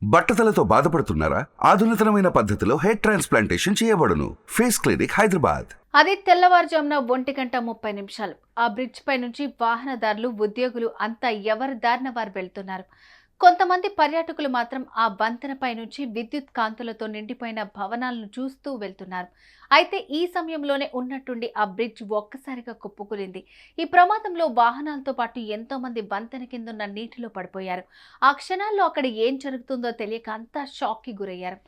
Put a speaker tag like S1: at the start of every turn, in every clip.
S1: బట్టతలతో బాధపడుతున్నారా? ఆధునితనమైన పద్ధతిలో hair transplantation చేయబడును. Face clinic, Hyderabad.
S2: అది తెల్లవారుజామున 1:30 ఆ బ్రిడ్జ్ పై నుంచి వాహనదారులు, ఉద్యోగులు అంతా ఎవరి దారిన వారు వెళ్తున్నారు. కొంతమంది పర్యాటకులు మాత్రం ఆ వంతెనపై నుంచి విద్యుత్ కాంతులతో నిండిపోయిన భవనాలను చూస్తూ వెళ్తున్నారు. అయితే ఈ సమయంలోనే ఉన్నట్టుండి ఆ బ్రిడ్జ్ ఒక్కసారిగా కుప్పకూలింది. ఈ ప్రమాదంలో వాహనాలతో పాటు ఎంతో మంది వంతెన కిందున్న నీటిలో పడిపోయారు. ఆ క్షణాల్లో అక్కడ ఏం జరుగుతుందో తెలియక అంతా షాక్కి గురయ్యారు.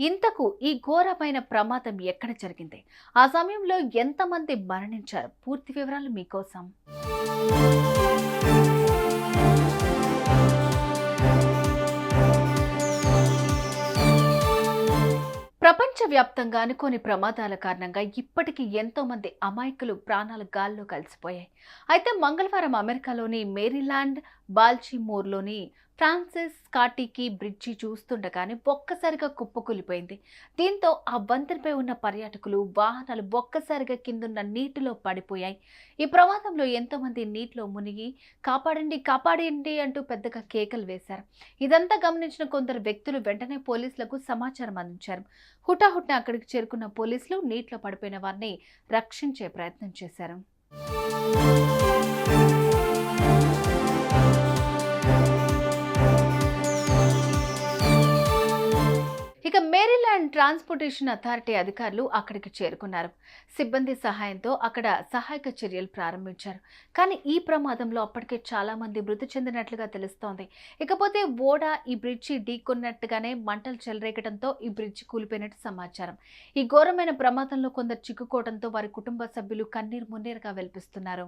S2: ఇంతకు ఈ ఘోరమైన ప్రమాదం ఎక్కడ జరిగింది? ఆ సమయంలో ఎంతమంది మరణించారు? పూర్తి వివరాలు మీకోసం. ప్రపంచవ్యాప్తంగా అనుకోని ప్రమాదాల కారణంగా ఇప్పటికీ ఎంతో మంది అమాయకులు ప్రాణాలు గాల్లో కలిసిపోయాయి. అయితే మంగళవారం అమెరికాలోని మేరీలాండ్ బాల్చిమోర్లోని ఫ్రాన్సిస్ స్కాట్కీ బ్రిడ్జి చూస్తుండగానే ఒక్కసారిగా కుప్పకూలిపోయింది. దీంతో ఆ వంతెనపై ఉన్న పర్యాటకులు, వాహనాలు ఒక్కసారిగా కిందున్న నీటిలో పడిపోయాయి. ఈ ప్రమాదంలో ఎంతో మంది నీటిలో మునిగి కాపాడండి కాపాడండి అంటూ పెద్దగా కేకలు వేశారు. ఇదంతా గమనించిన కొందరు వ్యక్తులు వెంటనే పోలీసులకు సమాచారం అందించారు. హుటాహుటిన అక్కడికి చేరుకున్న పోలీసులు నీటిలో పడిపోయిన వారిని రక్షించే ప్రయత్నం చేశారు. ఇక మేరీలాండ్ ట్రాన్స్పోర్టేషన్ అథారిటీ అధికారులు అక్కడికి చేరుకున్నారు. సిబ్బంది సహాయంతో అక్కడ సహాయక చర్యలు ప్రారంభించారు. కానీ ఈ ప్రమాదంలో అప్పటికే చాలా మంది మృతి చెందినట్లుగా తెలుస్తోంది. ఇకపోతే ఓడ ఈ బ్రిడ్జి ఢీకొన్నట్టుగానే మంటలు చెలరేగడంతో ఈ బ్రిడ్జి కూలిపోయినట్టు సమాచారం. ఈ ఘోరమైన ప్రమాదంలో కొందరు చిక్కుకోవడంతో వారి కుటుంబ సభ్యులు కన్నీరు మున్నీరుగా వెలిపిస్తున్నారు.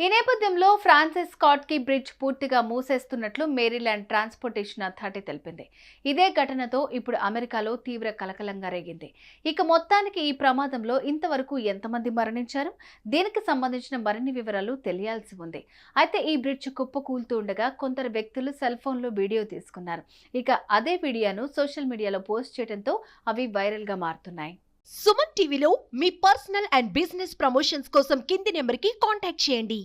S2: ఈ నేపథ్యంలో ఫ్రాన్సిస్ స్కాట్కీ బ్రిడ్జ్ పూర్తిగా మూసేస్తున్నట్లు మేరీలాండ్ ట్రాన్స్పోర్టేషన్ అథారిటీ తెలిపింది. ఇదే ఘటనతో ఇప్పుడు అమెరికాలో తీవ్ర కలకలంగా రేగింది. ఇక మొత్తానికి ఈ ప్రమాదంలో ఇంతవరకు ఎంతమంది మరణించారు? దీనికి సంబంధించిన మరిన్ని వివరాలు తెలియాల్సి ఉంది. అయితే ఈ బ్రిడ్జ్ కుప్పకూలుతూ ఉండగా కొందరు వ్యక్తులు సెల్ ఫోన్లో వీడియో తీసుకున్నారు. ఇక అదే వీడియోను సోషల్ మీడియాలో పోస్ట్ చేయడంతో అవి వైరల్గా మారుతున్నాయి.
S3: సుమన్ టీవీలో మీ పర్సనల్ అండ్ బిజినెస్ ప్రమోషన్స్ కోసం కింది నెంబర్కి కాంటాక్ట్ చేయండి.